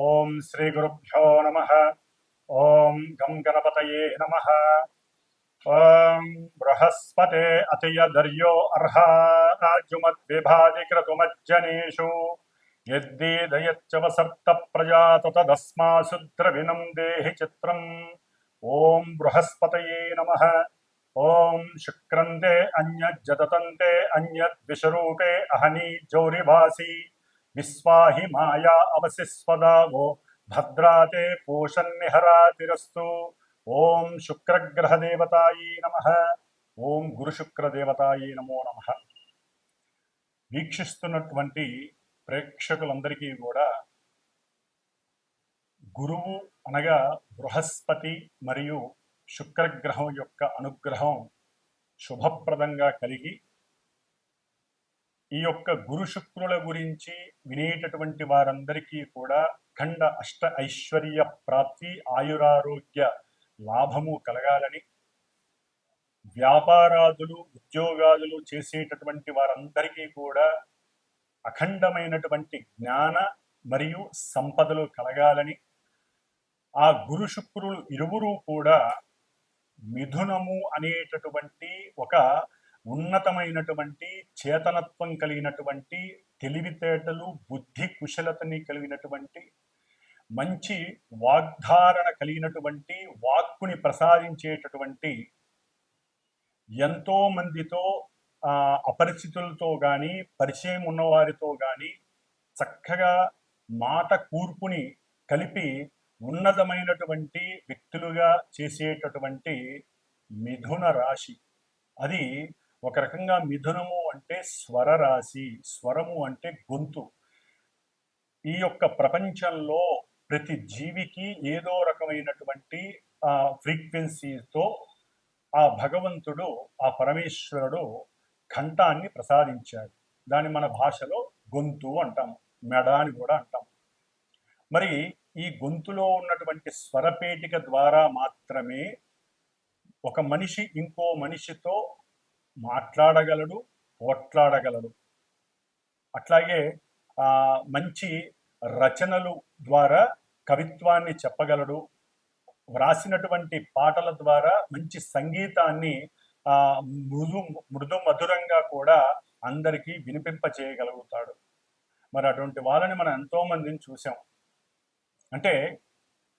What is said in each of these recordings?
ఓం శ్రీ గురుభ్యో నమః. ఓం గం గణపతయే నమః. ఓం బృహస్పతే అతియదర్యో అర్హాజుమద్విభాతి క్రతుమజ్జనేషు యద్దీదయచ్చవసర్త ప్రజాత తదస్మాసు ద్రవిణం దేహి చిత్రం. ఓం బృహస్పతయే నమః. ఓం శుక్రంతే అన్యజ్జతంతే అన్యద్విషరూపే అహనీ జౌరివాసి విశ్వాహి మాయా అవశిస్వదావో భద్రాతే పూషన్నిహరాతిరస్తు. ఓం శుక్రగ్రహదేవతాయే నమః. ఓం గురుశుక్రదేవతాయే నమో నమః. వీక్షిస్తున్నటువంటి ప్రేక్షకులందరికీ కూడా గురువు అనగా బృహస్పతి మరియు శుక్రగ్రహం యొక్క అనుగ్రహం శుభప్రదంగా కలిగి ఈ యొక్క గురు శుక్రుల గురించి వినేటటువంటి వారందరికీ కూడా ఖండ అష్ట ఐశ్వర్య ప్రాప్తి, ఆయురారోగ్య లాభము కలగాలని, వ్యాపారాదులు ఉద్యోగాదులు చేసేటటువంటి వారందరికీ కూడా అఖండమైనటువంటి జ్ఞాన మరియు సంపదలు కలగాలని, ఆ గురు శుక్రులు ఇరువురు కూడా మిథునము అనేటటువంటి ఒక ఉన్నతమైనటువంటి చేతనత్వం కలిగినటువంటి, తెలివితేటలు బుద్ధి కుశలతని కలిగినటువంటి, మంచి వాగ్ధారణ కలిగినటువంటి, వాక్కుని ప్రసాదించేటటువంటి, ఎంతో మందితో అపరిచితులతో కానీ పరిచయం ఉన్నవారితో కానీ చక్కగా మాట కూర్పుని కలిపి ఉన్నతమైనటువంటి వ్యక్తులుగా చేసేటటువంటి మిథున రాశి. అది ఒక రకంగా మిథునము అంటే స్వర రాశి, స్వరము అంటే గొంతు. ఈ యొక్క ప్రపంచంలో ప్రతి జీవికి ఏదో రకమైనటువంటి ఫ్రీక్వెన్సీతో ఆ భగవంతుడు, ఆ పరమేశ్వరుడు కంఠాన్ని ప్రసాదించాడు. దాన్ని మన భాషలో గొంతు అంటాము, మెడ అని కూడా అంటాం. మరి ఈ గొంతులో ఉన్నటువంటి స్వరపేటిక ద్వారా మాత్రమే ఒక మనిషి ఇంకో మనిషితో మాట్లాడగలడు, పోట్లాడగలడు. అట్లాగే మంచి రచనలు ద్వారా కవిత్వాన్ని చెప్పగలడు. వ్రాసినటువంటి పాటల ద్వారా మంచి సంగీతాన్ని మృదు మధురంగా కూడా అందరికీ వినిపింపచేయగలుగుతాడు. మరి అటువంటి వాళ్ళని మనం ఎంతో మందిని చూసాం. అంటే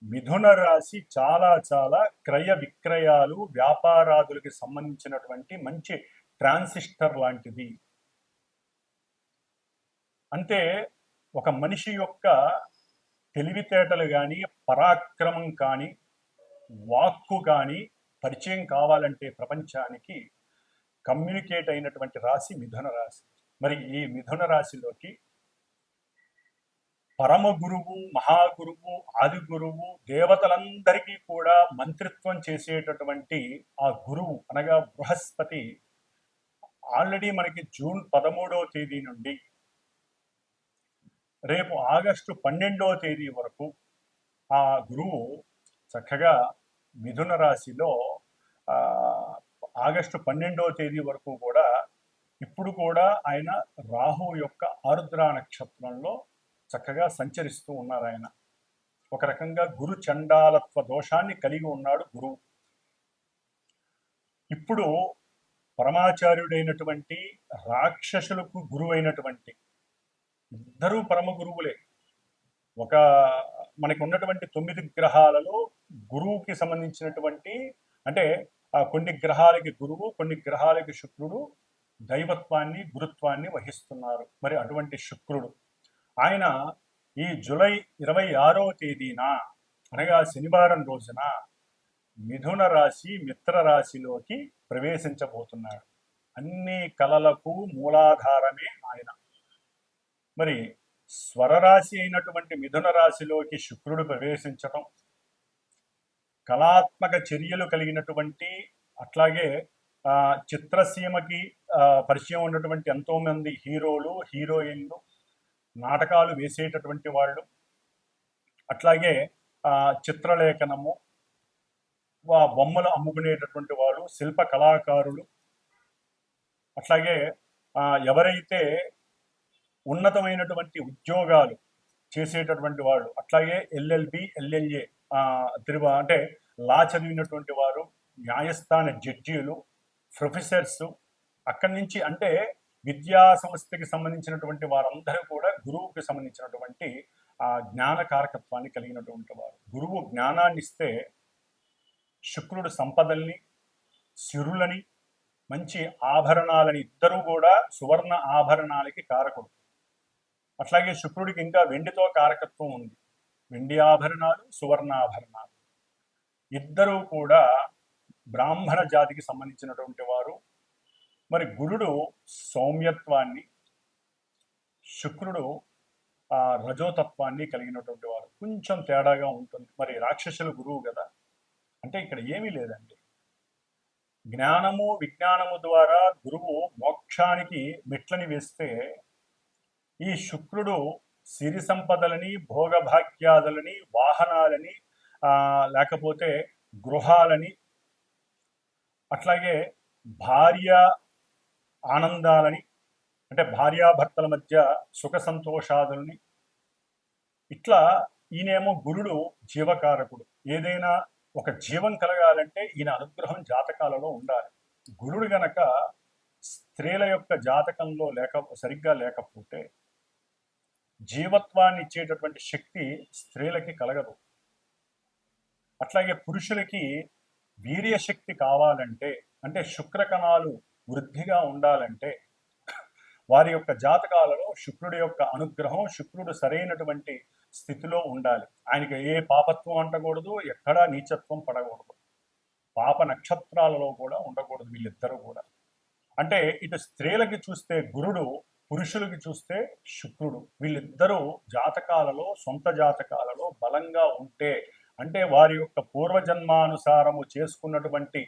మిథున రాశి చాలా చాలా క్రయ విక్రయాలు, వ్యాపారాదులకి సంబంధించినటువంటి మంచి ట్రాన్సిస్టర్ లాంటిది. అంటే ఒక మనిషి యొక్క తెలివితేటలు కానీ, పరాక్రమం కానీ, వాక్కు కానీ పరిచయం కావాలంటే ప్రపంచానికి కమ్యూనికేట్ అయినటువంటి రాశి మిథున రాశి. మరి ఈ మిథున రాశిలోకి పరమ గురువు, మహాగురువు, ఆది గురువు, దేవతలందరికీ కూడా మంత్రిత్వం చేసేటటువంటి ఆ గురువు అనగా బృహస్పతి ఆల్రెడీ మనకి జూన్ 13వ తేదీ నుండి రేపు ఆగస్టు 12వ తేదీ వరకు ఆ గురువు చక్కగా మిథున రాశిలో ఆగస్టు 12వ తేదీ వరకు కూడా ఇప్పుడు కూడా ఆయన రాహు యొక్క ఆరుద్ర నక్షత్రంలో చక్కగా సంచరిస్తూ ఉన్నారు. ఆయన ఒక రకంగా గురు చండాలత్వ దోషాన్ని కలిగి ఉన్నాడు గురువు. ఇప్పుడు పరమాచార్యుడైనటువంటి, రాక్షసులకు గురువైనటువంటి ఇద్దరూ పరమ గురువులే. ఒక మనకు ఉన్నటువంటి 9 గ్రహాలలో గురువుకి సంబంధించినటువంటి, అంటే కొన్ని గ్రహాలకి గురువు, కొన్ని గ్రహాలకి శుక్రుడు దైవత్వాన్ని, గురుత్వాన్ని వహిస్తున్నారు. మరి అటువంటి శుక్రుడు ఆయన ఈ జూలై 26వ తేదీన అనగా శనివారం రోజున మిథున రాశి మిత్ర రాశిలోకి ప్రవేశించబోతున్నాడు. అన్ని కళలకు మూలాధారమే ఆయన. మరి స్వరరాశి అయినటువంటి మిథున రాశిలోకి శుక్రుడు ప్రవేశించటం, కళాత్మక చర్యలు కలిగినటువంటి, అట్లాగే చిత్రసీమకి పరిచయం ఉన్నటువంటి ఎంతోమంది హీరోలు, హీరోయిన్లు, నాటకాలు వేసేటటువంటి వాళ్ళు, అట్లాగే చిత్రలేఖనము, బొమ్మలు అమ్ముకునేటటువంటి వాళ్ళు, శిల్ప కళాకారులు, అట్లాగే ఎవరైతే ఉన్నతమైనటువంటి ఉద్యోగాలు చేసేటటువంటి వాళ్ళు, అట్లాగే ఎల్ఎల్బి, ఎల్ఎల్ఏ అంటే లా చదివినటువంటి వారు, న్యాయస్థాన జడ్జీలు, ప్రొఫెసర్స్, అక్కడి నుంచి అంటే విద్యా సంస్థకి సంబంధించినటువంటి వారందరూ కూడా గురువుకి సంబంధించినటువంటి జ్ఞాన కారకత్వాన్ని కలిగినటువంటి వారు. గురువు జ్ఞానాన్ని ఇస్తే శుక్రుడు సంపదల్ని, సిరులని, మంచి ఆభరణాలని, ఇద్దరూ కూడా సువర్ణ ఆభరణాలకి కారకుడు. అట్లాగే శుక్రుడికి ఇంకా వెండితో కారకత్వం ఉంది. వెండి ఆభరణాలు, సువర్ణాభరణాలు, ఇద్దరూ కూడా బ్రాహ్మణ జాతికి సంబంధించినటువంటి వారు. మరి గురుడు సౌమ్యత్వాన్ని, శుక్రుడు రజోతత్వాన్ని కలిగినటువంటి వారు. కొంచెం తేడాగా ఉంటుంది. మరి రాక్షసుల గురువు కదా, అంటే ఇక్కడ ఏమీ లేదండి. జ్ఞానము విజ్ఞానము ద్వారా గురువు మోక్షానికి మెట్లని వేస్తే, ఈ శుక్రుడు సిరి సంపదలని, భోగభాగ్యాదులని, వాహనాలని, లేకపోతే గృహాలని, అట్లాగే భార్య ఆనందాలని, అంటే భార్యాభర్తల మధ్య సుఖ సంతోషాదులని, ఇట్లా ఈయనేమో గురుడు జీవకారకుడు. ఏదైనా ఒక జీవం కలగాలంటే ఈయన అనుగ్రహం జాతకాలలో ఉండాలి. గురుడు గనక స్త్రీల యొక్క జాతకంలో సరిగ్గా లేకపోతే జీవత్వాన్ని ఇచ్చేటటువంటి శక్తి స్త్రీలకి కలగదు. అట్లాగే పురుషులకి వీర్యశక్తి కావాలంటే, అంటే శుక్రకణాలు వృద్ధిగా ఉండాలంటే వారి యొక్క జాతకాలలో శుక్రుడి యొక్క అనుగ్రహం, శుక్రుడు సరైనటువంటి స్థితిలో ఉండాలి. ఆయనకి ఏ పాపత్వం అంటకూడదు, ఎక్కడా నీచత్వం పడకూడదు, పాప నక్షత్రాలలో కూడా ఉండకూడదు వీళ్ళిద్దరూ కూడా. అంటే ఇటు స్త్రీలకి చూస్తే గురుడు, పురుషులకి చూస్తే శుక్రుడు, వీళ్ళిద్దరూ జాతకాలలో, సొంత జాతకాలలో బలంగా ఉంటే, అంటే వారి యొక్క పూర్వజన్మానుసారము చేసుకున్నటువంటి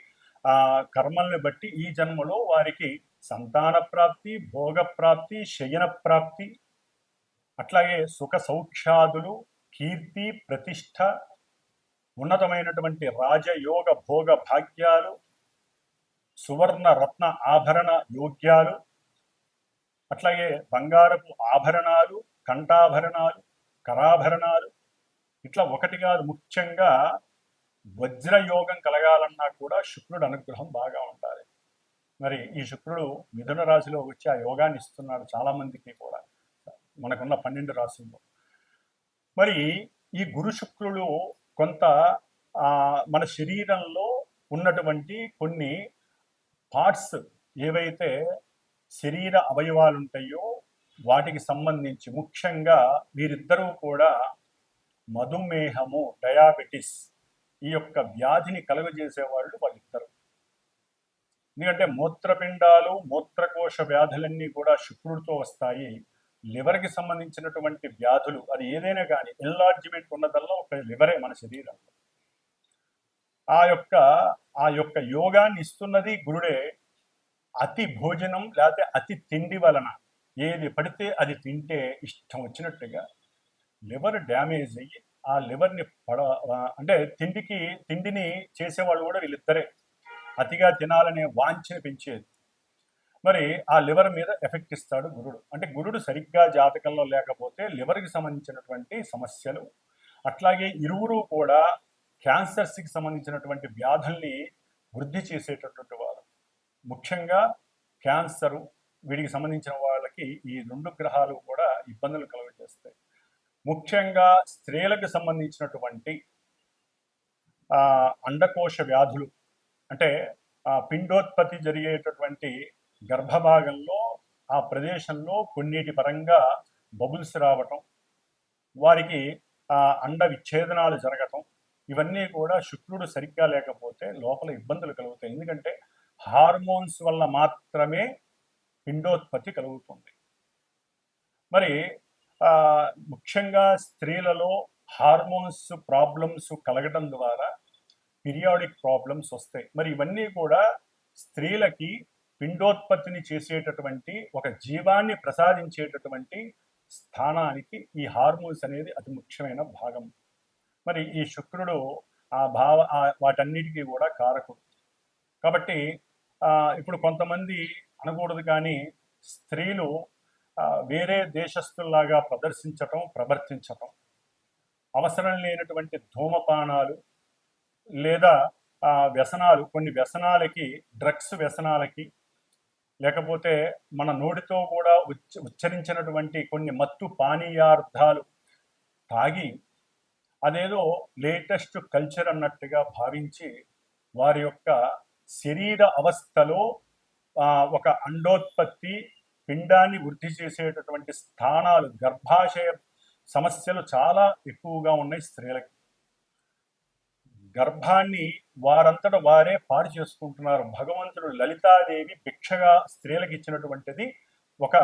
కర్మల్ని బట్టి ఈ జన్మలో వారికి సంతాన ప్రాప్తి, భోగ ప్రాప్తి, శయన ప్రాప్తి, అట్లాగే సుఖ సౌఖ్యాదులు, కీర్తి, ప్రతిష్ట, ఉన్నతమైనటువంటి రాజయోగ భోగ భాగ్యాలు, సువర్ణ రత్న ఆభరణ యోగ్యాలు, అట్లాగే బంగారపు ఆభరణాలు, కంఠాభరణాలు, కరాభరణాలు, ఇట్లా ఒకటి కాదు, ముఖ్యంగా వజ్రయోగం కలగాలన్నా కూడా శుక్రుడు అనుగ్రహం బాగా ఉండాలి. మరి ఈ శుక్రుడు మిథున రాశిలో వచ్చి ఆ యోగాన్ని ఇస్తున్నాడు చాలా మందికి కూడా, మనకున్న 12 రాశుల్లో. మరి ఈ గురు శుక్రులు కొంత మన శరీరంలో ఉన్నటువంటి కొన్ని పార్ట్స్ ఏవైతే శరీర అవయవాలు ఉంటాయో వాటికి సంబంధించి, ముఖ్యంగా వీరిద్దరూ కూడా మధుమేహము, డయాబెటిస్, ఈ యొక్క వ్యాధిని కలుగజేసేవాళ్ళు వాళ్ళిద్దరు. ఎందుకంటే మూత్రపిండాలు, మూత్రకోశ వ్యాధులన్నీ కూడా శుక్రుడితో వస్తాయి. లివర్కి సంబంధించినటువంటి వ్యాధులు, అది ఏదైనా కానీ ఎన్లార్జ్మెంట్ ఉన్నదల్లా ఒక లివరే మన శరీరంలో. ఆ యొక్క యోగాన్ని ఇస్తున్నది గురుడే. అతి భోజనం లేకపోతే అతి తిండి వలన ఏది పడితే అది తింటే ఇష్టం వచ్చినట్టుగా లివర్ డ్యామేజ్ అయ్యి ఆ లివర్ని అంటే తిండిని చేసేవాళ్ళు కూడా వీళ్ళిద్దరే. అతిగా తినాలనే వాంఛని పెంచేది. మరి ఆ లివర్ మీద ఎఫెక్ట్ ఇస్తాడు గురుడు. అంటే గురుడు సరిగ్గా జాతకంలో లేకపోతే లివర్కి సంబంధించినటువంటి సమస్యలు, అట్లాగే ఇరువురు కూడా క్యాన్సర్స్కి సంబంధించినటువంటి వ్యాధుల్ని వృద్ధి చేసేటటువంటి వారు. ముఖ్యంగా క్యాన్సరు, వీడికి సంబంధించిన వాళ్ళకి ఈ 2 గ్రహాలు కూడా ఇబ్బందులు కలుగజేస్తాయి. ముఖ్యంగా స్త్రీలకు సంబంధించినటువంటి అండకోశ వ్యాధులు, అంటే పిండోత్పత్తి జరిగేటటువంటి గర్భభాగంలో ఆ ప్రదేశంలో కొన్నిటి పరంగా బబుల్స్ రావటం, వారికి అండ విచ్ఛేదనాలు జరగటం, ఇవన్నీ కూడా శుక్రుడు సరిగ్గా లేకపోతే లోపల ఇబ్బందులు కలుగుతాయి. ఎందుకంటే హార్మోన్స్ వల్ల మాత్రమే పిండోత్పత్తి కలుగుతుంది. మరి ముఖ్యంగా స్త్రీలలో హార్మోన్స్ ప్రాబ్లమ్స్ కలగడం ద్వారా పీరియాడిక్ ప్రాబ్లమ్స్ వస్తాయి. మరి ఇవన్నీ కూడా స్త్రీలకి పిండోత్పత్తిని చేసేటటువంటి, ఒక జీవాన్ని ప్రసాదించేటటువంటి స్థానానికి ఈ హార్మోన్స్ అనేది అతి ముఖ్యమైన భాగం. మరి ఈ శుక్రుడు వాటన్నిటికీ కూడా కారకుడు. కాబట్టి ఇప్పుడు కొంతమంది అనకూడదు కానీ స్త్రీలు వేరే దేశస్తుల్లాగా ప్రవర్తించటం, అవసరం లేనటువంటి ధూమపానాలు లేదా వ్యసనాలు, కొన్ని వ్యసనాలకి, డ్రగ్స్ వ్యసనాలకి, లేకపోతే మన నోటితో కూడా ఉచ్చరించినటువంటి కొన్ని మత్తు పానీయార్థాలు తాగి అదేదో లేటెస్ట్ కల్చర్ అన్నట్టుగా భావించి వారి యొక్క శరీర అవస్థలో ఒక అండోత్పత్తి, పిండాన్ని వృద్ధి చేసేటటువంటి స్థానాలు, గర్భాశయ సమస్యలు చాలా ఎక్కువగా ఉన్నాయి స్త్రీలకి. గర్భాన్ని వారంతట వారే పాడు చేసుకుంటున్నారు. భగవంతుడు లలితాదేవి భిక్షగా స్త్రీలకు ఇచ్చినటువంటిది ఒక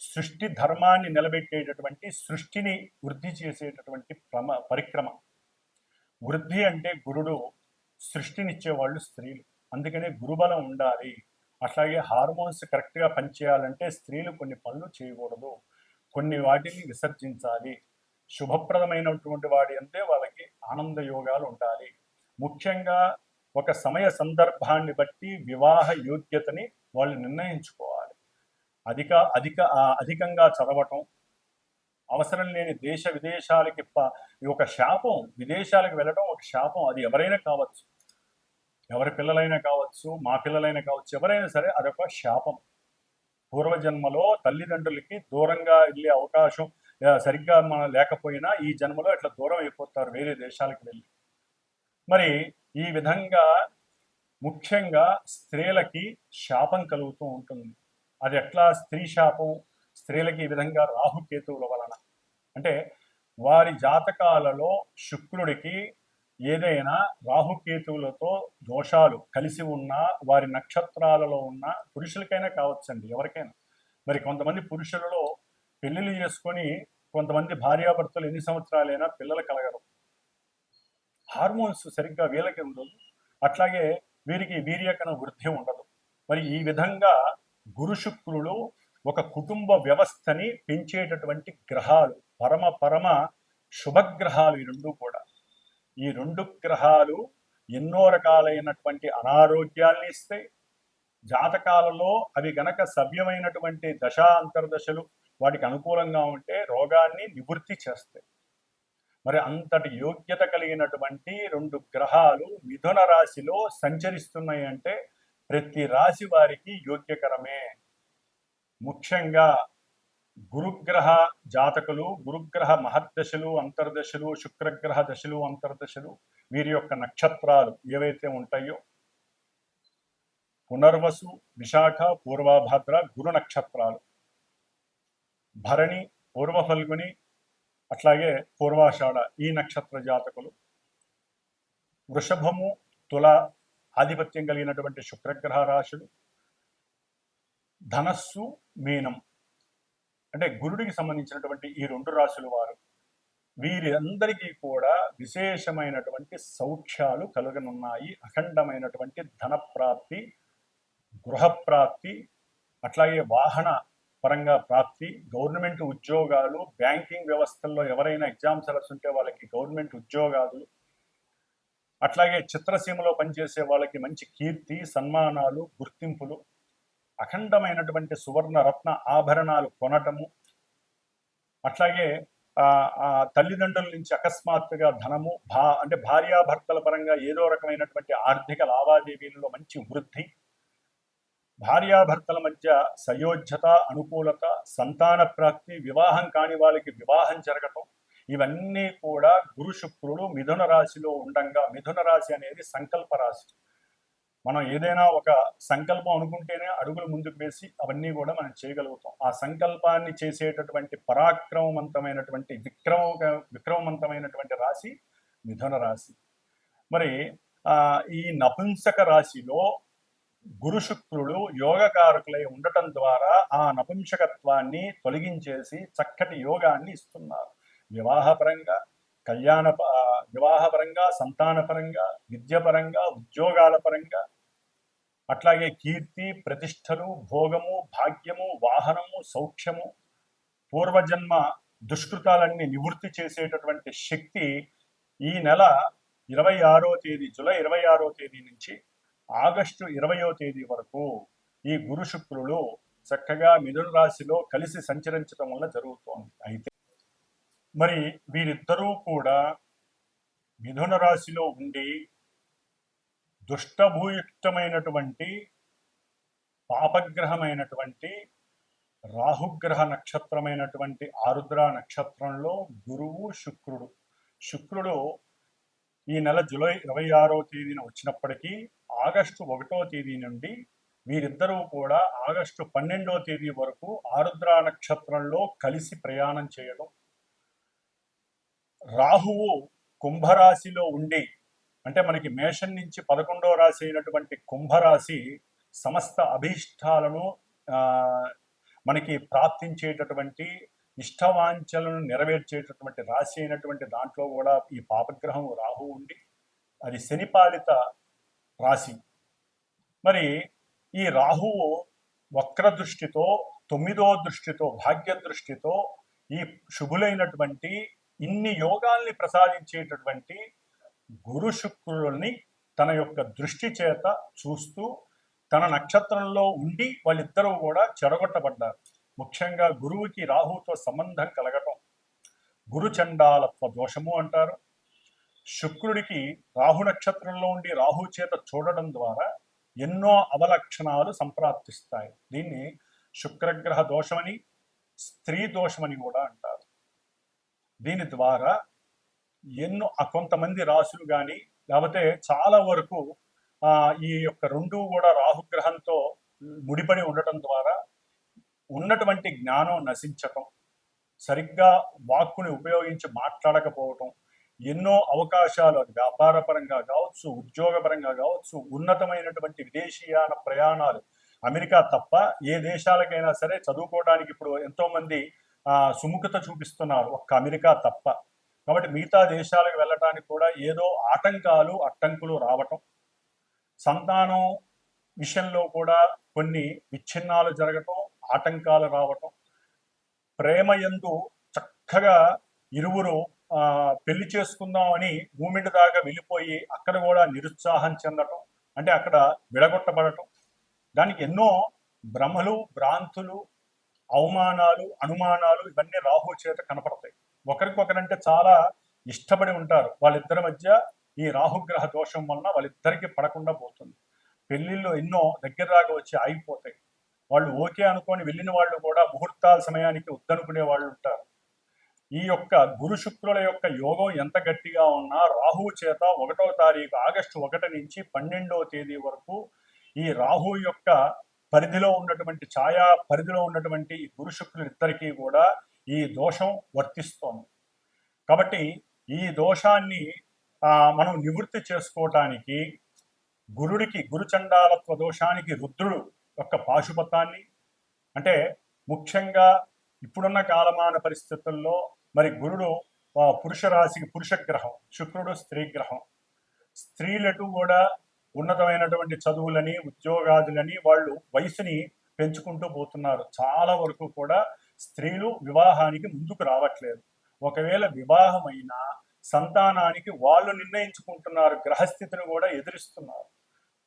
సృష్టి ధర్మాన్ని నిలబెట్టేటటువంటి, సృష్టిని వృద్ధి చేసేటటువంటి పరిక్రమ. వృద్ధి అంటే గురుడు, సృష్టినిచ్చేవాళ్ళు స్త్రీలు. అందుకనే గురుబలం ఉండాలి. అట్లాగే హార్మోన్స్ కరెక్ట్గా పనిచేయాలంటే స్త్రీలు కొన్ని పనులు చేయకూడదు, కొన్ని వాటిని విసర్జించాలి. శుభప్రదమైనటువంటి వాడి అంటే వాళ్ళకి ఆనంద యోగాలు ఉండాలి. ముఖ్యంగా ఒక సమయ సందర్భాన్ని బట్టి వివాహ యోగ్యతని వాళ్ళు నిర్ణయించుకోవాలి. అధికంగా చదవటం, అవసరం లేని దేశ విదేశాలకి ఒక శాపం. విదేశాలకు వెళ్ళడం ఒక శాపం. అది ఎవరైనా కావచ్చు, ఎవరి పిల్లలైనా కావచ్చు, మా పిల్లలైనా కావచ్చు, ఎవరైనా సరే అదొక శాపం. పూర్వజన్మలో తల్లిదండ్రులకి దూరంగా వెళ్ళే అవకాశం సరిగ్గా లేకపోయినా ఈ జన్మలో ఇట్లా దూరం అయిపోతారు వేరే దేశాలకు వెళ్ళి. మరి ఈ విధంగా ముఖ్యంగా స్త్రీలకి శాపం కలుగుతూ ఉంటుంది. అది ఎట్లా స్త్రీ శాపం? స్త్రీలకి ఈ విధంగా రాహుకేతువుల వలన. అంటే వారి జాతకాలలో శుక్రుడికి ఏదైనా రాహుకేతువులతో దోషాలు కలిసి ఉన్నా, వారి నక్షత్రాలలో ఉన్న, పురుషులకైనా కావచ్చండి, ఎవరికైనా. మరి కొంతమంది పురుషులలో పెళ్లిళ్ళు చేసుకొని కొంతమంది భార్యాభర్తలు ఎన్ని సంవత్సరాలైనా పిల్లలు కలగరు. హార్మోన్స్ సరిగ్గా వీళ్ళకి ఉండదు. అట్లాగే వీరికి వీర్యకణ వృద్ధి ఉండదు. మరి ఈ విధంగా గురు శుక్రులు ఒక కుటుంబ వ్యవస్థని పెంచేటటువంటి గ్రహాలు, పరమ శుభగ్రహాలు ఈ రెండు కూడా. ఈ రెండు గ్రహాలు ఎన్నో రకాలైనటువంటి అనారోగ్యాల్ని ఇస్తాయి. జాతకాలలో అవి గనక సవ్యమైనటువంటి అంతర్దశలు వాటికి అనుకూలంగా ఉంటే రోగాన్ని నివృత్తి చేస్తాయి. మరి అంతటి యోగ్యత కలిగినటువంటి రెండు గ్రహాలు మిథున రాశిలో సంచరిస్తున్నాయి అంటే ప్రతి రాశి వారికి యోగ్యకరమే. ముఖ్యంగా గురుగ్రహ జాతకులు, గురుగ్రహ మహర్దశలు, అంతర్దశలు, శుక్రగ్రహ దశలు, అంతర్దశలు, వీరి యొక్క నక్షత్రాలు ఏవైతే ఉంటాయో పునర్వసు, విశాఖ, పూర్వభద్ర గురు నక్షత్రాలు, భరణి, పూర్వ ఫల్గుని, అట్లాగే పూర్వాషాఢ ఈ నక్షత్ర జాతకులు, వృషభము, తుల ఆధిపత్యం కలిగినటువంటి శుక్రగ్రహ రాశులు, ధనస్సు, మీనం అంటే గురుడికి సంబంధించినటువంటి ఈ రెండు రాశుల వారు, వీరందరికీ కూడా విశేషమైనటువంటి సౌఖ్యాలు కలుగనున్నాయి. అఖండమైనటువంటి ధనప్రాప్తి, గృహప్రాప్తి, అట్లాగే వాహన పరంగా ప్రాప్తి, గవర్నమెంట్ ఉద్యోగాలు, బ్యాంకింగ్ వ్యవస్థల్లో ఎవరైనా ఎగ్జామ్స్ రాస్తుంటే వాళ్ళకి గవర్నమెంట్ ఉద్యోగాలు, అట్లాగే చిత్రసీమలో పనిచేసే వాళ్ళకి మంచి కీర్తి, సన్మానాలు, గుర్తింపులు, అఖండమైనటువంటి సువర్ణ రత్న ఆభరణాలు కొనటము, అట్లాగే తల్లిదండ్రుల నుంచి అకస్మాత్తుగా ధనము, అంటే భార్యాభర్తల పరంగా ఏదో రకమైనటువంటి ఆర్థిక లావాదేవీలలో మంచి వృద్ధి, భార్యాభర్తల మధ్య సయోధ్యత, అనుకూలత, సంతాన ప్రాప్తి, వివాహం కాని వాళ్ళకి వివాహం జరగటం, ఇవన్నీ కూడా గురు శుక్రుడు మిథున రాశిలో ఉండంగా. మిథున రాశి అనేది సంకల్ప రాశి. మనం ఏదైనా ఒక సంకల్పం అనుకుంటేనే అడుగులు ముందుకు వేసి అవన్నీ కూడా మనం చేయగలుగుతాం. ఆ సంకల్పాన్ని చేసేటటువంటి పరాక్రమవంతమైనటువంటి విక్రమవంతమైనటువంటి రాశి మిథున రాశి. మరి ఈ నపుంసక రాశిలో గురు శుక్రుడు యోగకారకులై ఉండటం ద్వారా ఆ నపుంసకత్వాన్ని తొలగించేసి చక్కటి యోగాన్ని ఇస్తున్నారు. వివాహపరంగా, వివాహపరంగా, సంతానపరంగా, విద్యపరంగా, ఉద్యోగాల పరంగా, అట్లాగే కీర్తి, ప్రతిష్టలు, భోగము, భాగ్యము, వాహనము, సౌఖ్యము, పూర్వజన్మ దుష్కృతాలన్నీ నివృత్తి చేసేటటువంటి శక్తి ఈ నెల 26వ తేదీ, జూలై 26వ తేదీ నుంచి ఆగస్టు 20వ తేదీ వరకు ఈ గురు శుక్రులు చక్కగా మిథున రాశిలో కలిసి సంచరించడం వల్ల జరుగుతోంది. అయితే మరి వీరిద్దరూ కూడా మిథున రాశిలో ఉండి దుష్టభూయుక్తమైనటువంటి పాపగ్రహమైనటువంటి రాహుగ్రహ నక్షత్రమైనటువంటి ఆరుద్ర నక్షత్రంలో గురువు శుక్రుడు ఈ నెల జూలై 26వ తేదీన వచ్చినప్పటికీ ఆగస్టు 1వ తేదీ నుండి వీరిద్దరూ కూడా ఆగస్టు 12వ తేదీ వరకు ఆరుద్ర నక్షత్రంలో కలిసి ప్రయాణం చేయడం, రాహువు కుంభరాశిలో ఉండి, అంటే మనకి మేషం నుంచి 11వ రాశి అయినటువంటి కుంభరాశి సమస్త అభీష్టాలను మనకి ప్రాప్తించేటటువంటి ఇష్టవాంఛలను నెరవేర్చేటటువంటి రాశి అయినటువంటి దాంట్లో కూడా ఈ పాపగ్రహం రాహు ఉండి అది శనిపాలిత రాశి. మరి ఈ రాహువు వక్ర దృష్టితో 9వ దృష్టితో భాగ్య దృష్టితో ఈ శుభులైనటువంటి ఇన్ని యోగాల్ని ప్రసాదించేటటువంటి గురు శుక్రుల్ని తన యొక్క దృష్టి చేత చూస్తూ తన నక్షత్రంలో ఉండి వాళ్ళిద్దరూ కూడా చెరగొట్టబడ్డారు. ముఖ్యంగా గురువుకి రాహుతో సంబంధం కలగటం గురుచండాలత్వ దోషము అంటారు. శుక్రుడికి రాహు నక్షత్రంలో ఉండి రాహు చేత చూడడం ద్వారా ఎన్నో అవలక్షణాలు సంప్రాప్తిస్తాయి. దీన్ని శుక్రగ్రహ దోషమని, స్త్రీ దోషమని కూడా అంటారు. దీని ద్వారా ఎన్నో కొంతమంది రాసులు కానీ లేకపోతే చాలా వరకు ఈ యొక్క రెండు కూడా రాహుగ్రహంతో ముడిపడి ఉండటం ద్వారా ఉన్నటువంటి జ్ఞానం నశించటం, సరిగ్గా వాక్కుని ఉపయోగించి మాట్లాడకపోవటం, ఎన్నో అవకాశాలు అది వ్యాపారపరంగా కావచ్చు, ఉద్యోగపరంగా కావచ్చు, ఉన్నతమైనటువంటి విదేశీయాన ప్రయాణాలు, అమెరికా తప్ప ఏ దేశాలకైనా సరే చదువుకోవడానికి ఇప్పుడు ఎంతోమంది సుముఖత చూపిస్తున్నారు, ఒక్క అమెరికా తప్ప. కాబట్టి మిగతా దేశాలకు వెళ్ళటానికి కూడా ఏదో ఆటంకాలు అడ్డంకులు రావటం, సంతానం విషయంలో కూడా కొన్ని విచ్ఛిన్నాలు జరగటం, ఆటంకాలు రావటం, ప్రేమయందు చక్కగా ఇరువురు పెళ్లి చేసుకుందామని మూమెంట్ దాకా వెళ్ళిపోయి అక్కడ కూడా నిరుత్సాహం చెందటం, అంటే అక్కడ విడగొట్టబడటం, దానికి ఎన్నో భ్రమలు, భ్రాంతులు, అవమానాలు, అనుమానాలు ఇవన్నీ రాహు చేత కనపడతాయి. ఒకరికొకరంటే చాలా ఇష్టపడి ఉంటారు. వాళ్ళిద్దరి మధ్య ఈ రాహుగ్రహ దోషం వలన వాళ్ళిద్దరికి పడకుండా పోతుంది. పెళ్లిళ్ళు ఎన్నో దగ్గర దాకా వచ్చి ఆగిపోతాయి. వాళ్ళు ఓకే అనుకొని వెళ్ళిన వాళ్ళు కూడా ముహూర్తాల సమయానికి వద్దనుకునే వాళ్ళు ఉంటారు. ఈ యొక్క గురు శుక్రుల యొక్క యోగం ఎంత గట్టిగా ఉన్నా రాహువు చేత 1వ తారీఖు ఆగస్టు 1 నుంచి 12వ తేదీ వరకు ఈ రాహు యొక్క పరిధిలో ఉన్నటువంటి ఛాయా పరిధిలో ఉన్నటువంటి ఈ గురు శుక్రులిద్దరికీ కూడా ఈ దోషం వర్తిస్తోంది. కాబట్టి ఈ దోషాన్ని మనం నివృత్తి చేసుకోవటానికి గురుడికి గురుచండాలత్వ దోషానికి రుద్రుడు యొక్క పాశుపతాన్ని, అంటే ముఖ్యంగా ఇప్పుడున్న కాలమాన పరిస్థితుల్లో మరి గురుడు పురుష రాశికి పురుష గ్రహం, శుక్రుడు స్త్రీ గ్రహం. స్త్రీలటు కూడా ఉన్నతమైనటువంటి చదువులని, ఉద్యోగాదులని వాళ్ళు వయసుని పెంచుకుంటూ పోతున్నారు. చాలా వరకు కూడా స్త్రీలు వివాహానికి ముందుకు రావట్లేదు. ఒకవేళ వివాహమైనా సంతానానికి వాళ్ళు నిర్ణయించుకుంటున్నారు, గ్రహస్థితిని కూడా ఎదిరిస్తున్నారు.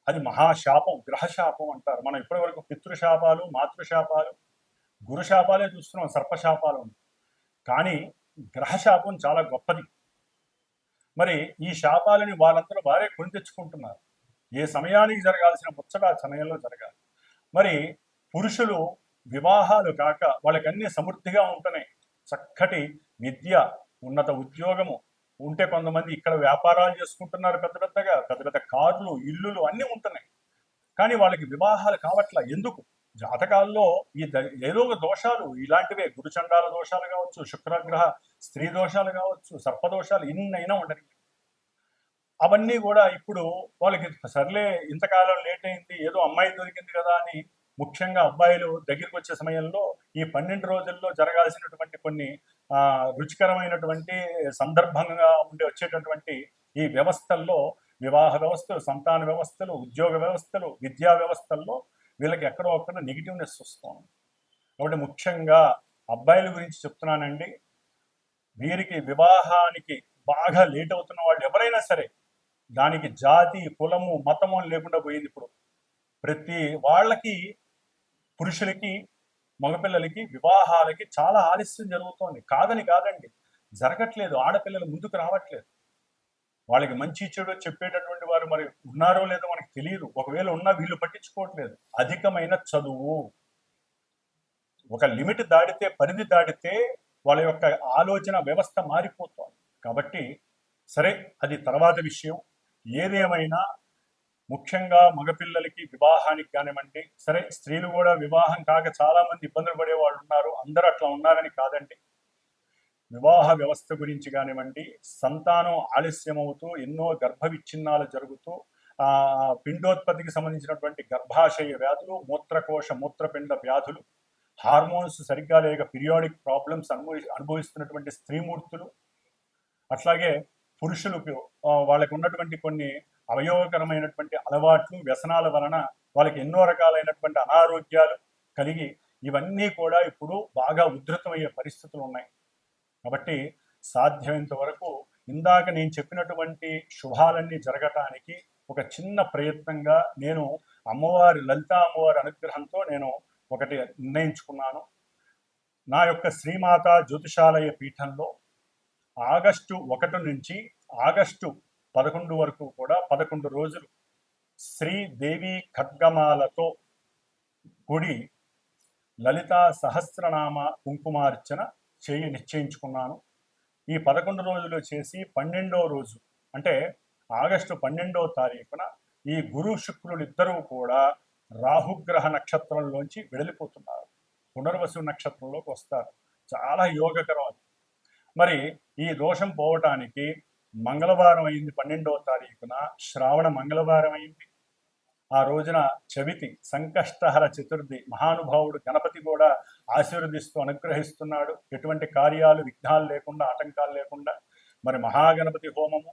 అది మహాశాపం, గ్రహశాపం అంటారు. మనం ఇప్పటి వరకు పితృశాపాలు, మాతృశాపాలు, గురుశాపాలే చూస్తున్నాం, సర్పశాపాలు. కానీ గ్రహశాపం చాలా గొప్పది. మరి ఈ శాపాలని వాళ్ళందరూ వారే కొని తెచ్చుకుంటున్నారు. ఏ సమయానికి జరగాల్సిన ముచ్చట ఆ సమయంలో జరగాలి. మరి పురుషులు వివాహాలు కాక వాళ్ళకన్నీ సమృద్ధిగా ఉంటున్నాయి. చక్కటి విద్య, ఉన్నత ఉద్యోగము ఉంటే కొంతమంది ఇక్కడ వ్యాపారాలు చేసుకుంటున్నారు, పెద్ద పెద్ద కార్లు, ఇల్లులు అన్నీ ఉంటున్నాయి. కానీ వాళ్ళకి వివాహాలు కావట్లా. ఎందుకు? జాతకాల్లో ఈ ఏదో ఒక దోషాలు ఇలాంటివే, గురుచండాల దోషాలు కావచ్చు, శుక్రగ్రహ స్త్రీ దోషాలు కావచ్చు, సర్పదోషాలు ఎన్నైనా ఉండరు. అవన్నీ కూడా ఇప్పుడు వాళ్ళకి సర్లే ఇంతకాలం లేట్ అయింది, ఏదో అమ్మాయి దొరికింది కదా అని, ముఖ్యంగా అబ్బాయిలు దగ్గరికి వచ్చే సమయంలో ఈ 12 రోజుల్లో జరగాల్సినటువంటి కొన్ని రుచికరమైనటువంటి సందర్భంగా వచ్చేటటువంటి ఈ వ్యవస్థల్లో, వివాహ వ్యవస్థలు, సంతాన వ్యవస్థలు, ఉద్యోగ వ్యవస్థలు, విద్యా వ్యవస్థల్లో వీళ్ళకి ఎక్కడో ఒక్కడ నెగిటివ్నెస్ వస్తుంది. కాబట్టి ముఖ్యంగా అబ్బాయిల గురించి చెప్తున్నానండి. వీరికి వివాహానికి బాగా లేట్ అవుతున్న వాళ్ళు ఎవరైనా సరే, దానికి జాతి, కులము, మతము లేకుండా పోయింది. ఇప్పుడు ప్రతి వాళ్ళకి పురుషులకి మగపిల్లలకి వివాహాలకి చాలా ఆలస్యం జరుగుతోంది. కాదండి, జరగట్లేదు. ఆడపిల్లలు ముందుకు రావట్లేదు. వాళ్ళకి మంచి చెడు చెప్పేటటువంటి వారు మరి ఉన్నారో లేదో మనకు తెలియదు. ఒకవేళ ఉన్నా వీళ్ళు పట్టించుకోవట్లేదు. అధికమైన చదువు, ఒక లిమిట్ దాటితే, పరిధి దాటితే వాళ్ళ యొక్క ఆలోచన వ్యవస్థ మారిపోతుంది. కాబట్టి సరే, అది తర్వాత విషయం. ఏదేమైనా ముఖ్యంగా మగపిల్లలకి వివాహానికి కానివ్వండి, సరే స్త్రీలు కూడా వివాహం కాక చాలా మంది ఇబ్బందులు పడే వాళ్ళు ఉన్నారు. అందరూ అట్లా ఉన్నారని కాదండి. వివాహ వ్యవస్థ గురించి కానివ్వండి, సంతానం ఆలస్యమవుతూ ఎన్నో గర్భ విచ్ఛిన్నాలు జరుగుతూ పిండోత్పత్తికి సంబంధించినటువంటి గర్భాశయ వ్యాధులు, మూత్రకోశ మూత్రపిండ వ్యాధులు, హార్మోన్స్ సరిగ్గా లేక పీరియాడిక్ ప్రాబ్లమ్స్ అనుభవిస్తున్నటువంటి స్త్రీమూర్తులు, అట్లాగే పురుషులకు వాళ్ళకు ఉన్నటువంటి కొన్ని అవయవకరమైనటువంటి అలవాట్లు, వ్యసనాల వలన వాళ్ళకి ఎన్నో రకాలైనటువంటి అనారోగ్యాలు కలిగి ఇవన్నీ కూడా ఇప్పుడు బాగా ఉధృతమయ్యే పరిస్థితులు ఉన్నాయి. కాబట్టి సాధ్యమైనంత వరకు ఇందాక నేను చెప్పినటువంటి శుభాలన్నీ జరగటానికి ఒక చిన్న ప్రయత్నంగా నేను లలితా అమ్మవారి అనుగ్రహంతో నేను ఒకటి నిర్ణయించుకున్నాను. నా యొక్క శ్రీమాత జ్యోతిషాలయ పీఠంలో ఆగస్టు 1 నుంచి ఆగస్టు 11 వరకు కూడా 11 రోజులు శ్రీదేవి ఖడ్గమాలతో కూడి లలితా సహస్రనామ కుంకుమార్చన నిశ్చయించుకున్నాను. ఈ 11 రోజులు చేసి 12వ రోజు అంటే ఆగస్టు 12వ తారీఖున ఈ గురు శుక్రులు ఇద్దరూ కూడా రాహుగ్రహ నక్షత్రంలోంచి వెడలిపోతున్నారు. పునర్వసు నక్షత్రంలోకి వస్తారు. చాలా యోగకరం అది. మరి ఈ దోషం పోవటానికి మంగళవారం అయింది. 12వ తారీఖున శ్రావణ మంగళవారం అయింది. ఆ రోజున చవితి, సంకష్టహర చతుర్థి, మహానుభావుడు గణపతి కూడా ఆశీర్వదిస్తూ అనుగ్రహిస్తున్నాడు. ఎటువంటి కార్యాలు విఘ్నాలు లేకుండా, ఆటంకాలు లేకుండా. మరి మహాగణపతి హోమము,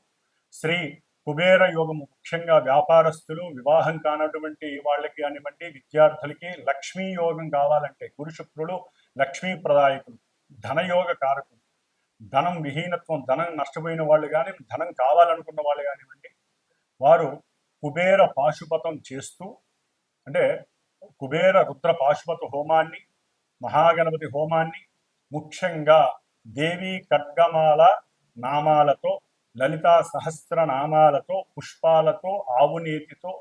శ్రీ కుబేర యోగము, ముఖ్యంగా వ్యాపారస్తులు, వివాహం కానటువంటి వాళ్ళకి కానివ్వండి, విద్యార్థులకి లక్ష్మీ యోగం కావాలంటే గురు శుక్రులు లక్ష్మీ ప్రదాయకులు, ధనయోగ కారకులు. ధనం విహీనత్వం, ధనం నష్టపోయిన వాళ్ళు కానీ, ధనం కావాలనుకున్న వాళ్ళు కానివ్వండి, వారు కుబేర పాశుపతం చేస్తూ, అంటే కుబేర రుద్ర పాశుపత హోమాన్ని, మహాగణపతి హోమాన్ని, ముఖ్యంగా దేవి ఖడ్గమాల నామాలతో, లలితా సహస్ర నామాలతో, పుష్పాలతో, ఆవునేతితో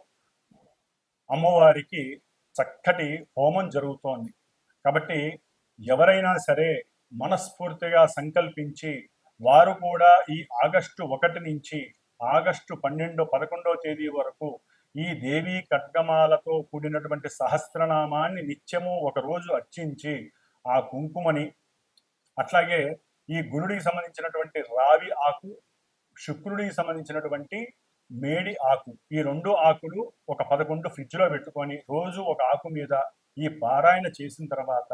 అమ్మవారికి చక్కటి హోమం జరుగుతోంది. కాబట్టి ఎవరైనా సరే మనస్ఫూర్తిగా సంకల్పించి వారు కూడా ఈ ఆగస్టు 1 నుంచి ఆగస్టు 11వ తేదీ వరకు ఈ దేవీ ఖడ్గమాలతో కూడినటువంటి సహస్రనామాన్ని నిత్యము ఒకరోజు అర్చించి ఆ కుంకుమని, అట్లాగే ఈ గురుడికి సంబంధించినటువంటి రావి ఆకు, శుక్రుడికి సంబంధించినటువంటి మేడి ఆకు, ఈ 2 ఆకులు ఒక 11 ఫ్రిడ్జ్లో పెట్టుకొని రోజు ఒక ఆకు మీద ఈ పారాయణ చేసిన తర్వాత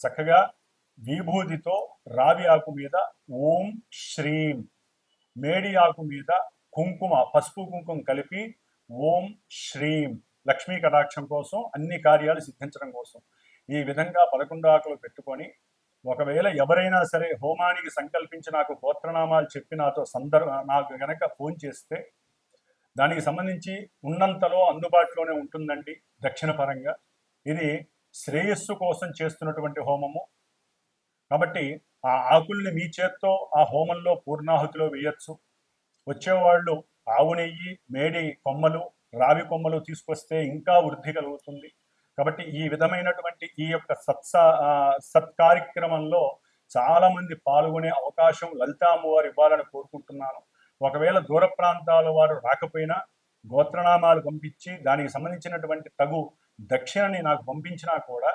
చక్కగా విభూతితో రావి ఆకు మీద ఓం శ్రీం, మేడి ఆకు మీద కుంకుమ, పసుపు కుంకుమ కలిపి ఓం శ్రీం, లక్ష్మీ కటాక్షం కోసం, అన్ని కార్యాలు సిద్ధించడం కోసం ఈ విధంగా 11 ఆకులు పెట్టుకొని, ఒకవేళ ఎవరైనా సరే హోమానికి సంకల్పించి నాకు గోత్రనామాలు చెప్పి నాకు గనక ఫోన్ చేస్తే దానికి సంబంధించి ఉన్నంతలో అందుబాటులోనే ఉంటుందండి. దక్షిణ పరంగా ఇది శ్రేయస్సు కోసం చేస్తున్నటువంటి హోమము. కాబట్టి ఆ ఆకుల్ని మీ చేత్తో ఆ హోమంలో పూర్ణాహుతిలో వేయచ్చు. వచ్చేవాళ్ళు ఆవు నెయ్యి, మేడి కొమ్మలు, రావి కొమ్మలు తీసుకొస్తే ఇంకా వృద్ధి కలుగుతుంది. కాబట్టి ఈ విధమైనటువంటి ఈ యొక్క సత్కార్యక్రమంలో చాలా మంది పాల్గొనే అవకాశం లలితా అమ్మవారు ఇవ్వాలని కోరుకుంటున్నాను. ఒకవేళ దూర ప్రాంతాల వారు రాకపోయినా గోత్రనామాలు పంపించి దానికి సంబంధించినటువంటి తగు దక్షిణని నాకు పంపించినా కూడా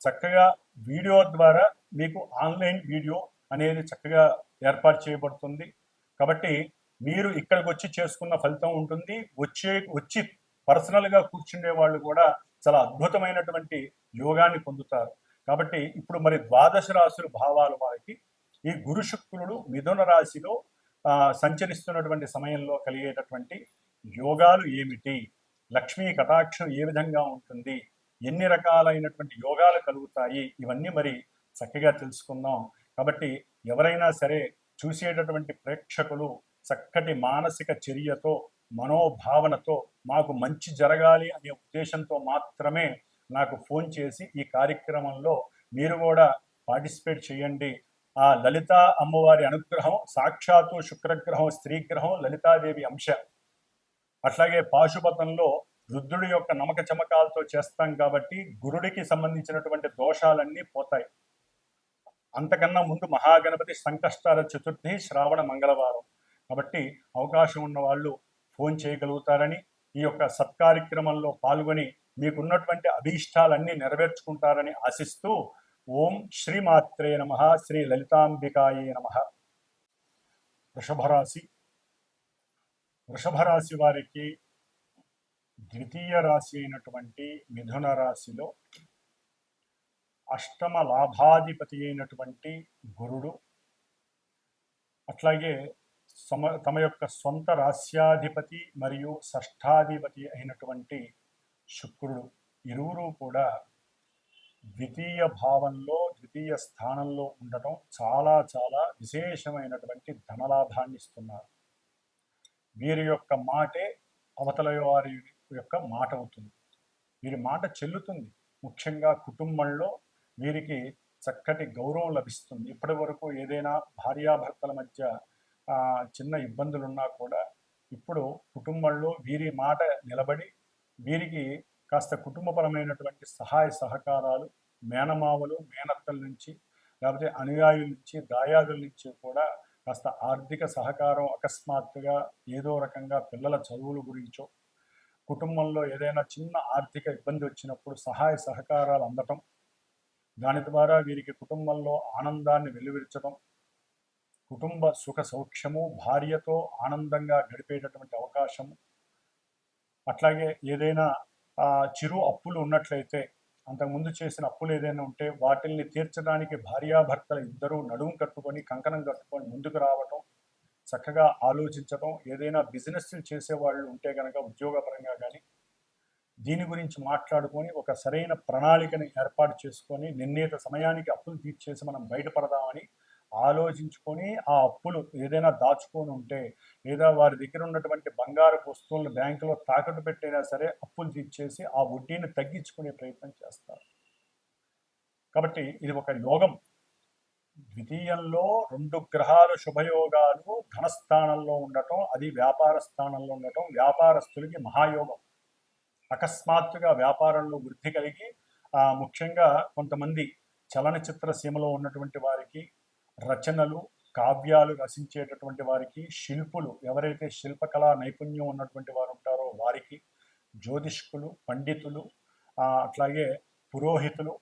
చక్కగా వీడియో ద్వారా మీకు ఆన్లైన్ వీడియో అనేది చక్కగా ఏర్పాటు చేయబడుతుంది. కాబట్టి మీరు ఇక్కడికి వచ్చి చేసుకున్న ఫలితం ఉంటుంది. వచ్చి పర్సనల్గా కూర్చుండే వాళ్ళు కూడా చాలా అద్భుతమైనటువంటి యోగాన్ని పొందుతారు. కాబట్టి ఇప్పుడు మరి 12 రాశుల భావాలు వారికి ఈ గురు శుక్రుడు మిథున రాశిలో సంచరిస్తున్నటువంటి సమయంలో కలిగేటటువంటి యోగాలు ఏమిటి, లక్ష్మీ కటాక్షం ఏ విధంగా ఉంటుంది, ఎన్ని రకాలైనటువంటి యోగాలు కలుగుతాయి, ఇవన్నీ మరి చక్కగా తెలుసుకుందాం. కాబట్టి ఎవరైనా సరే చూసేటటువంటి ప్రేక్షకులు చక్కటి మానసిక చర్యతో, మనోభావనతో మాకు మంచి జరగాలి అనే ఉద్దేశంతో మాత్రమే నాకు ఫోన్ చేసి ఈ కార్యక్రమంలో మీరు కూడా పార్టిసిపేట్ చేయండి. ఆ లలిత అమ్మవారి అనుగ్రహం, సాక్షాత్తు శుక్రగ్రహం స్త్రీగ్రహం లలితాదేవి అంశ. అట్లాగే పాశుపతంలో రుద్రుడి యొక్క నమక చమకాలతో చేస్తాం కాబట్టి గురుడికి సంబంధించినటువంటి దోషాలన్నీ పోతాయి. అంతకన్నా ముందు మహాగణపతి సంకష్టాల చతుర్థి శ్రావణ మంగళవారం కాబట్టి అవకాశం ఉన్న వాళ్ళు ఫోన్ చేయగలుగుతారని, ఈ యొక్క సత్కార్యక్రమంలో పాల్గొని మీకున్నటువంటి అభీష్టాలన్నీ నెరవేర్చుకుంటారని ఆశిస్తూ ఓం శ్రీమాత్రే నమః, శ్రీ లలితాంబికాయే నమః. వృషభ రాశి వారికి ద్వితీయ రాశి అయినటువంటి మిథున రాశిలో అష్టమ లాభాధిపతి అయినటువంటి గురుడు, అట్లాగే తమ యొక్క సొంత రాశ్యాధిపతి మరియు షష్ఠాధిపతి అయినటువంటి శుక్రుడు ఇరువురు కూడా ద్వితీయ భావంలో ద్వితీయ స్థానంలో ఉండటం చాలా చాలా విశేషమైనటువంటి ధనలాభాన్ని ఇస్తున్నారు. వీరి యొక్క మాటే అవతల వారి యొక్క మాట అవుతుంది, వీరి మాట చెల్లుతుంది. ముఖ్యంగా కుటుంబంలో వీరికి చక్కటి గౌరవం లభిస్తుంది. ఇప్పటి వరకు ఏదైనా భార్యాభర్తల మధ్య చిన్న ఇబ్బందులున్నా కూడా ఇప్పుడు కుటుంబంలో వీరి మాట నిలబడి వీరికి కాస్త కుటుంబపరమైనటువంటి సహాయ సహకారాలు మేనమావలు మేనత్తల నుంచి లేకపోతే అనుయాయుల నుంచి దాయాదుల నుంచి కూడా కాస్త ఆర్థిక సహకారం అకస్మాత్తుగా ఏదో రకంగా పిల్లల చదువుల గురించో కుటుంబంలో ఏదైనా చిన్న ఆర్థిక ఇబ్బంది వచ్చినప్పుడు సహాయ సహకారాలు అందటం, దాని ద్వారా వీరికి కుటుంబంలో ఆనందాన్ని వెల్లువిరచడం, కుటుంబ సుఖ సౌఖ్యము, భార్యతో ఆనందంగా గడిపేటటువంటి అవకాశము, అట్లాగే ఏదైనా చిరు అప్పులు ఉన్నట్లయితే అంతకుముందు చేసిన అప్పులు ఏదైనా ఉంటే వాటిల్ని తీర్చడానికి భార్యాభర్తలు ఇద్దరూ నడుము కట్టుకొని కంకణం కట్టుకొని ముందుకు రావటం, చక్కగా ఆలోచించడం, ఏదైనా బిజినెస్లు చేసేవాళ్ళు ఉంటే కనుక ఉద్యోగపరంగా కానీ దీని గురించి మాట్లాడుకొని ఒక సరైన ప్రణాళికని ఏర్పాటు చేసుకొని నిర్ణీత సమయానికి అప్పులు తీర్చేసి మనం బయటపడదామని ఆలోచించుకొని ఆ అప్పులు ఏదైనా దాచుకొని ఉంటే లేదా వారి దగ్గర ఉన్నటువంటి బంగారు వస్తువులను బ్యాంకులో తాకట్టు పెట్టైనా సరే అప్పులు తీర్చేసి ఆ వడ్డీని తగ్గించుకునే ప్రయత్నం చేస్తారు. కాబట్టి ఇది ఒక యోగం. ద్వితీయంలో 2 గ్రహాలు శుభయోగాలు ధనస్థానంలో ఉండటం, అది వ్యాపార స్థానంలో ఉండటం వ్యాపారస్తులకి మహాయోగం. అకస్మాత్తుగా వ్యాపారంలో వృద్ధి కలిగి ముఖ్యంగా కొంతమంది చలనచిత్ర సీమలో ఉన్నటువంటి వారికి, రచనలు కావ్యాలు రచించేటటువంటి వారికి, శిల్పులు ఎవరైతే శిల్పకళా నైపుణ్యం ఉన్నటువంటి వారు ఉంటారో వారికి, జ్యోతిష్కులు, పండితులు, అట్లాగే పురోహితులు,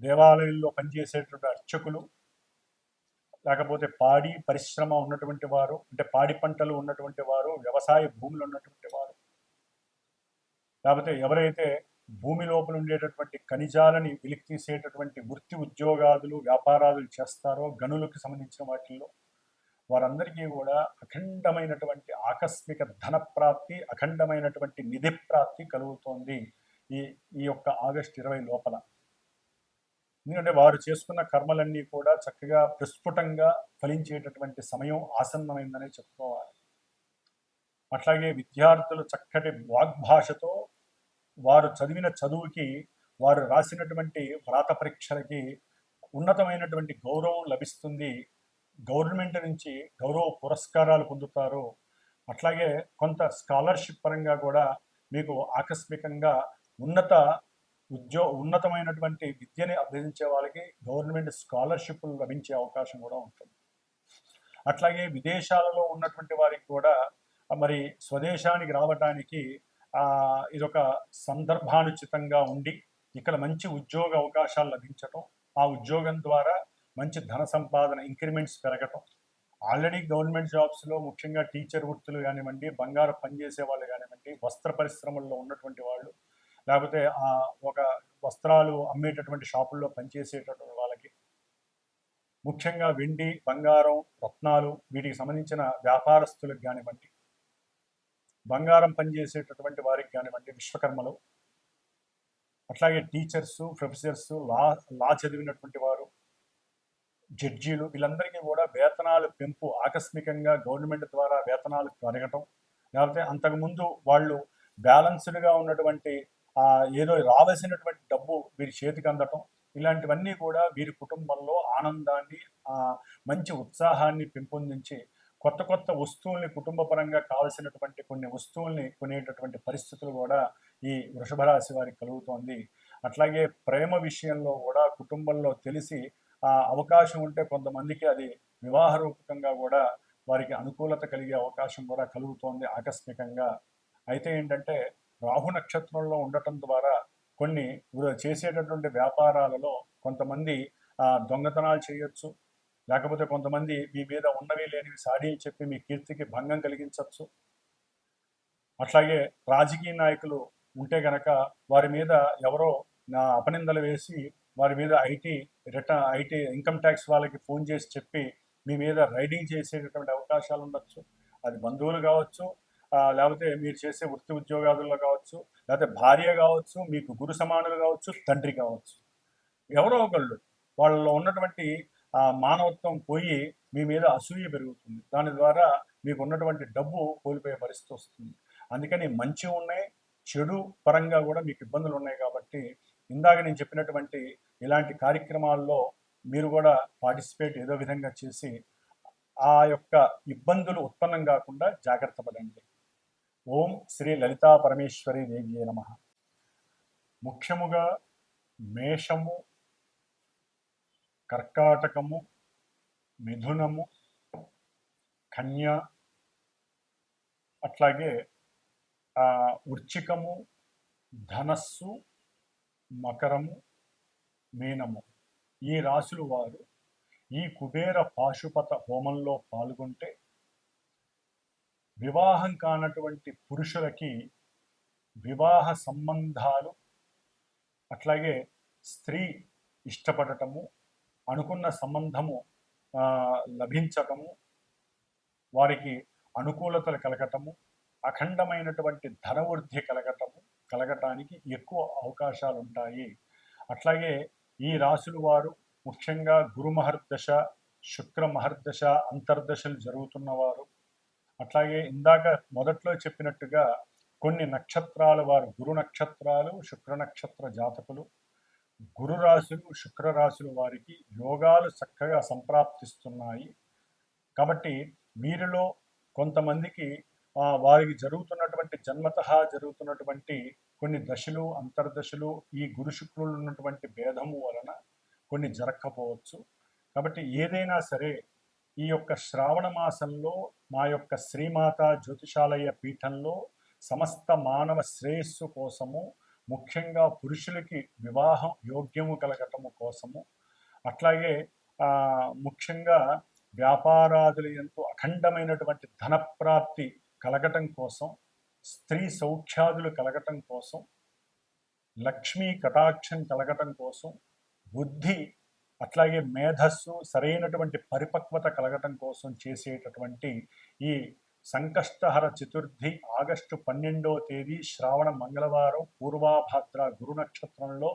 దేవాలయంలో పనిచేసేటువంటి అర్చకులు, లేకపోతే పాడి పరిశ్రమ ఉన్నటువంటి వారు, అంటే పాడి పంటలు ఉన్నటువంటి వారు, వ్యవసాయ భూములు ఉన్నటువంటి వారు, లేకపోతే ఎవరైతే భూమి లోపల ఉండేటటువంటి ఖనిజాలని వెలికి తీసేటటువంటి వృత్తి ఉద్యోగాదులు వ్యాపారాలు చేస్తారో గనులకు సంబంధించిన వాటిల్లో వారందరికీ కూడా అఖండమైనటువంటి ఆకస్మిక ధన ప్రాప్తి, అఖండమైనటువంటి నిధి ప్రాప్తి కలుగుతోంది ఈ యొక్క ఆగస్టు 20 లోపల. ఎందుకంటే వారు చేసుకున్న కర్మలన్నీ కూడా చక్కగా ప్రస్ఫుటంగా ఫలించేటటువంటి సమయం ఆసన్నమైందనే చెప్పుకోవాలి. అట్లాగే విద్యార్థులు చక్కటి వాగ్భాషతో వారు చదివిన చదువుకి, వారు రాసినటువంటి వ్రాత పరీక్షలకి ఉన్నతమైనటువంటి గౌరవం లభిస్తుంది. గవర్నమెంట్ నుంచి గౌరవ పురస్కారాలు పొందుతారు. అట్లాగే కొంత స్కాలర్షిప్ పరంగా కూడా మీకు ఆకస్మికంగా ఉన్నతమైనటువంటి విద్యని అభ్యసించే వాళ్ళకి గవర్నమెంట్ స్కాలర్షిప్లు లభించే అవకాశం కూడా ఉంటుంది. అట్లాగే విదేశాలలో ఉన్నటువంటి వారికి కూడా మరి స్వదేశానికి రావడానికి ఇదొక సందర్భానుచితంగా ఉండి ఇక్కడ మంచి ఉద్యోగ అవకాశాలు లభించటం, ఆ ఉద్యోగం ద్వారా మంచి ధన సంపాదన, ఇంక్రిమెంట్స్ పెరగటం. ఆల్రెడీ గవర్నమెంట్ జాబ్స్లో ముఖ్యంగా టీచర్ వృత్తులు కానివ్వండి, బంగారు పనిచేసే వాళ్ళు కానివ్వండి, వస్త్ర పరిశ్రమల్లో ఉన్నటువంటి వాళ్ళు, లేకపోతే ఒక వస్త్రాలు అమ్మేటటువంటి షాపుల్లో పనిచేసేటటువంటి వాళ్ళకి, ముఖ్యంగా వెండి, బంగారం, రత్నాలు వీటికి సంబంధించిన వ్యాపారస్తులకు కానివ్వండి, బంగారం పనిచేసేటటువంటి వారికి కానివ్వండి, విశ్వకర్మలు, అట్లాగే టీచర్సు, ప్రొఫెసర్సు, లా చదివినటువంటి వారు, జడ్జీలు, వీళ్ళందరికీ కూడా వేతనాలు పెంపు ఆకస్మికంగా గవర్నమెంట్ ద్వారా వేతనాలు పెరగటం, లేకపోతే అంతకుముందు వాళ్ళు బ్యాలెన్స్డ్గా ఉన్నటువంటి ఏదో రావాల్సినటువంటి డబ్బు వీరి చేతికి అందటం, ఇలాంటివన్నీ కూడా వీరి కుటుంబంలో ఆనందాన్ని, మంచి ఉత్సాహాన్ని పెంపొందించి కొత్త కొత్త వస్తువుల్ని, కుటుంబపరంగా కావలసినటువంటి కొన్ని వస్తువుల్ని కొనేటటువంటి పరిస్థితులు కూడా ఈ వృషభ రాశి వారికి కలుగుతోంది. అట్లాగే ప్రేమ విషయంలో కూడా కుటుంబంలో తెలిసి అవకాశం ఉంటే కొంతమందికి అది వివాహ రూపకంగా కూడా వారికి అనుకూలత కలిగే అవకాశం కూడా కలుగుతోంది ఆకస్మికంగా. అయితే ఏంటంటే రాహు నక్షత్రంలో ఉండటం ద్వారా కొన్ని చేసేటటువంటి వ్యాపారాలలో కొంతమంది దొంగతనాలు చేయొచ్చు, లేకపోతే కొంతమంది మీ మీద ఉన్నవి లేనివి సాడీలు చెప్పి మీ కీర్తికి భంగం కలిగించవచ్చు. అట్లాగే రాజకీయ నాయకులు ఉంటే గనక వారి మీద ఎవరో అపనిందలు వేసి వారి మీద ఐటీ ఇన్కమ్ ట్యాక్స్ వాళ్ళకి ఫోన్ చేసి చెప్పి మీ మీద రైడింగ్ చేసేటటువంటి అవకాశాలు ఉండొచ్చు. అది బంధువులు కావచ్చు, లేకపోతే మీరు చేసే వృత్తి ఉద్యోగాదుల్లో కావచ్చు, లేకపోతే భార్య కావచ్చు, మీకు గురు సమానులు కావచ్చు, తండ్రి కావచ్చు. ఎవరో ఒకళ్ళు వాళ్ళలో ఉన్నటువంటి మానవత్వం పోయి మీ మీద అసూయ పెరుగుతుంది. దాని ద్వారా మీకు ఉన్నటువంటి డబ్బు కోల్పోయే పరిస్థితి వస్తుంది. అందుకని మంచి ఉన్నాయి, చెడు పరంగా కూడా మీకు ఇబ్బందులు ఉన్నాయి. కాబట్టి ఇందాక నేను చెప్పినటువంటి ఇలాంటి కార్యక్రమాల్లో మీరు కూడా పార్టిసిపేట్ ఏదో విధంగా చేసి ఆ యొక్క ఇబ్బందులు ఉత్పన్నం కాకుండా జాగ్రత్త పడండి. ఓం శ్రీ లలితా పరమేశ్వరి దేవ్యే నమః. ముఖ్యముగా మేషము, కర్కాటకము, మిథునము, కన్య, అట్లాగే వృశ్చికము, ధనస్సు, మకరము, మీనము, ఈ రాశుల వారు ఈ కుబేర పాశుపత హోమంలో పాల్గొంటే వివాహం కానటువంటి పురుషులకి వివాహ సంబంధాలు, అట్లాగే స్త్రీ ఇష్టపడటము, అనుకున్న సంబంధము లభించటము, వారికి అనుకూలతలు కలగటము, అఖండమైనటువంటి ధనవృద్ధి కలగటానికి ఎక్కువ అవకాశాలు ఉంటాయి. అట్లాగే ఈ రాశుల వారు ముఖ్యంగా గురు మహర్దశ, శుక్ర మహర్దశ అంతర్దశలు జరుగుతున్నవారు, అట్లాగే ఇందాక మొదట్లో చెప్పినట్టుగా కొన్ని నక్షత్రాల వారు గురు నక్షత్రాలు, శుక్ర నక్షత్ర జాతకులు, గురు రాశులు, శుక్ర రాశుల వారికి యోగాలు చక్కగా సంప్రాప్తిస్తున్నాయి. కాబట్టి వీరిలో కొంతమందికి వారికి జరుగుతున్నటువంటి జన్మతః జరుగుతున్నటువంటి కొన్ని దశలు, అంతర్దశలు ఈ గురు శుక్రులు ఉన్నటువంటి భేదము వలన కొన్ని జరగకపోవచ్చు. కాబట్టి ఏదైనా సరే ఈ యొక్క శ్రావణ మాసంలో మా యొక్క శ్రీమాత జ్యోతిషాలయ పీఠంలో సమస్త మానవ శ్రేయస్సు కోసము, ముఖ్యంగా పురుషులకి వివాహం యోగ్యము కలగటము కోసము, అట్లాగే ముఖ్యంగా వ్యాపారాదులు ఎంతో అఖండమైనటువంటి ధనప్రాప్తి కలగటం కోసం, స్త్రీ సౌఖ్యాదులు కలగటం కోసం, లక్ష్మీ కటాక్షం కలగటం కోసం, బుద్ధి అట్లాగే మేధస్సు సరైనటువంటి పరిపక్వత కలగటం కోసం చేసేటటువంటి ఈ సంకష్టహర చతుర్థి ఆగస్టు 12వ తేదీ శ్రావణ మంగళవారం పూర్వాభాద్ర గురు నక్షత్రంలో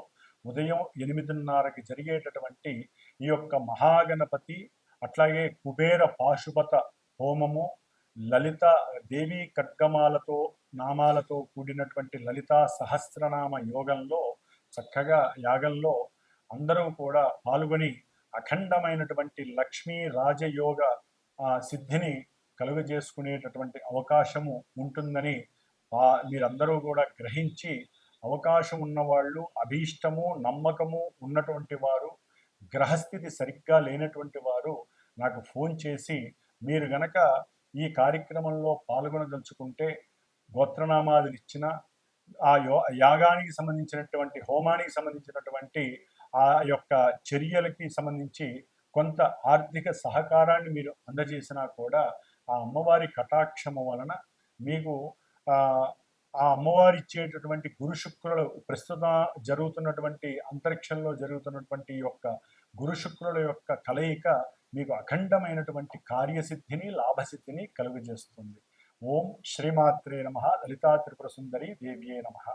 ఉదయం 8:30కి జరిగేటటువంటి ఈ యొక్క మహాగణపతి అట్లాగే కుబేర పాశుపత హోమము, లలిత దేవీ ఖడ్గమాలతో నామాలతో కూడినటువంటి లలితా సహస్రనామ యోగంలో చక్కగా యాగంలో అందరూ కూడా పాల్గొని అఖండమైనటువంటి లక్ష్మీ రాజయోగ సిద్ధిని కలుగజేసుకునేటటువంటి అవకాశము ఉంటుందని మీరందరూ కూడా గ్రహించి, అవకాశం ఉన్నవాళ్ళు, అభీష్టము నమ్మకము ఉన్నటువంటి వారు, గ్రహస్థితి సరిగ్గా లేనటువంటి వారు నాకు ఫోన్ చేసి మీరు గనక ఈ కార్యక్రమంలో పాల్గొనదలుచుకుంటే గోత్రనామాదులు ఇచ్చిన ఆ యాగానికి సంబంధించినటువంటి హోమానికి సంబంధించినటువంటి ఆ యొక్క చర్యలకి సంబంధించి కొంత ఆర్థిక సహకారాన్ని మీరు అందజేసినా కూడా ఆ అమ్మవారి కటాక్షము వలన మీకు ఆ అమ్మవారి ఇచ్చేటటువంటి గురు శుక్రులు ప్రస్తుతం జరుగుతున్నటువంటి అంతరిక్షంలో జరుగుతున్నటువంటి యొక్క గురు శుక్రుల యొక్క కలయిక మీకు అఖండమైనటువంటి కార్యసిద్ధిని, లాభసిద్ధిని కలుగజేస్తుంది. ఓం శ్రీమాత్రే నమః. లలితా త్రిపుర సుందరి దేవ్యే నమః.